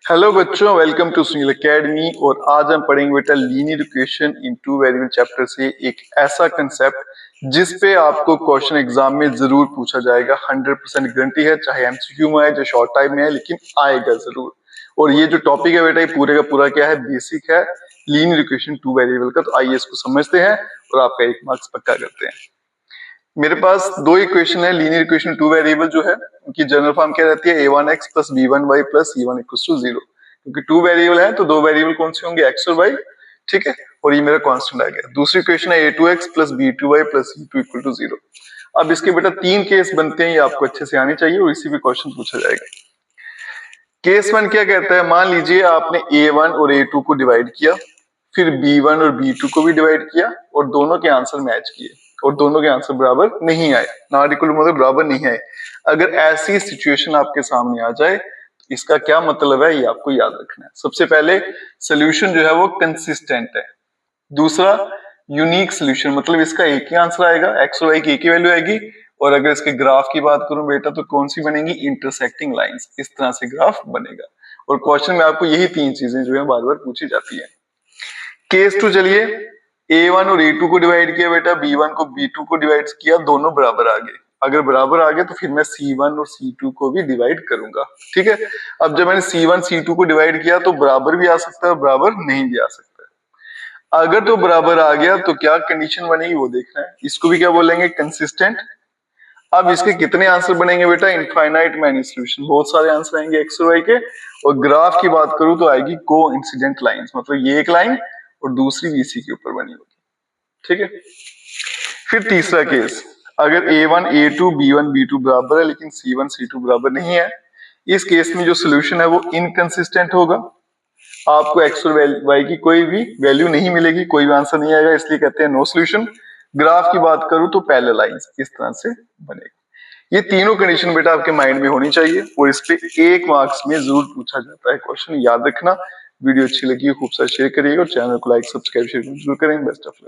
Hello बच्चों, welcome to Sunil academy. और आज हम पढ़ेंगे बेटा linear equation in two variable chapter से एक ऐसा कंसेप्ट जिस पे आपको क्वेश्चन एग्जाम में जरूर पूछा जाएगा। 100% गारंटी है, चाहे एमसीक्यू में है चाहे शॉर्ट टाइम में है, लेकिन आएगा जरूर। और ये जो टॉपिक है बेटा, ये पूरे का पूरा क्या है, बेसिक है लीनियर इक्वेशन टू वेरिएबल का। तो आइए इसको समझते हैं और आपका 1 मार्क्स पक्का करते हैं। मेरे पास दो इक्वेशन है लीनियर इक्वेशन टू वेरिएबल जो है, उनकी जनरल फॉर्म क्या रहती है, a1x plus b1y plus c1 equals to 0। क्योंकि टू वेरिएबल है तो दो वेरिएबल कौन से होंगे, x और y। ठीक है, और ये मेरा कांस्टेंट आ गया। दूसरी इक्वेशन है a2x plus b2y plus c2 equal to 0। अब इसके बेटा 3 केस बनते हैं, ये आपको अच्छे से आनी चाहिए और इसी पे क्वेश्चन पूछा जाएगा। केस 1 क्या कहता है, मान लीजिए आपने a1 और a2 को डिवाइड किया, फिर b1 और b2 को भी डिवाइड किया और दोनों के आंसर मैच किए और दोनों के आंसर बराबर नहीं आए, नॉट इक्वल मतलब बराबर नहीं आए। अगर ऐसी सिचुएशन आपके सामने आ जाए तो इसका क्या मतलब है, ये आपको याद रखना है। सबसे पहले सोल्यूशन जो है वो कंसिस्टेंट है। दूसरा यूनिक सोल्यूशन, मतलब इसका एक ही आंसर आएगा, एक्स और वाई की एक ही वैल्यू आएगी। और अगर इसके ग्राफ की बात करूं बेटा तो कौन सी बनेगी, इंटरसेक्टिंग लाइंस, इस तरह से ग्राफ बनेगा। और क्वेश्चन में आपको यही 3 चीजें जो है बार बार पूछी जाती है। केस 2 चलिए, a1 और a2 को डिवाइड किया बेटा, b1 को b2 को डिवाइड किया, दोनों बराबर आ गए। अगर बराबर आ गए तो फिर मैं c1 और c2 को भी डिवाइड करूंगा। ठीक है, अब जब मैंने c1 c2 को डिवाइड किया तो बराबर भी आ सकता है, बराबर नहीं भी आ सकता है। अगर तो बराबर आ गया तो क्या कंडीशन बनेगी वो देखना है। इसको भी क्या बोलेंगे, कंसिस्टेंट। अब इसके कितने आंसर बनेंगे बेटा, इनफाइनाइट मैनी सॉल्यूशन, बहुत सारे आंसर आएंगे एक्स और वाई के। और ग्राफ की बात करूं तो आएगी कोइंसिडेंट लाइंस, मतलब ये एक लाइन और दूसरी भी इसी के ऊपर बनी होगी। ठीक है, फिर तीसरा केस, अगर a1 a2 b1 b2 बराबर है लेकिन c1 c2 बराबर नहीं है, इस केस में जो सोल्यूशन है वो इनकंसिस्टेंट होगा। आपको एक्स और वाई की कोई भी वैल्यू नहीं मिलेगी, कोई भी आंसर नहीं आएगा, इसलिए कहते हैं नो सोल्यूशन। ग्राफ की बात करूं तो पैरेलल लाइंस इस तरह से बनेगा। ये तीनों कंडीशन बेटा आपके माइंड में होनी चाहिए और इस पे 1 मार्क्स में जरूर पूछा जाता है क्वेश्चन, याद रखना। वीडियो अच्छी लगी हो खूब सारा शेयर करिएगा और चैनल को लाइक सब्सक्राइब जरूर करें। Best of luck.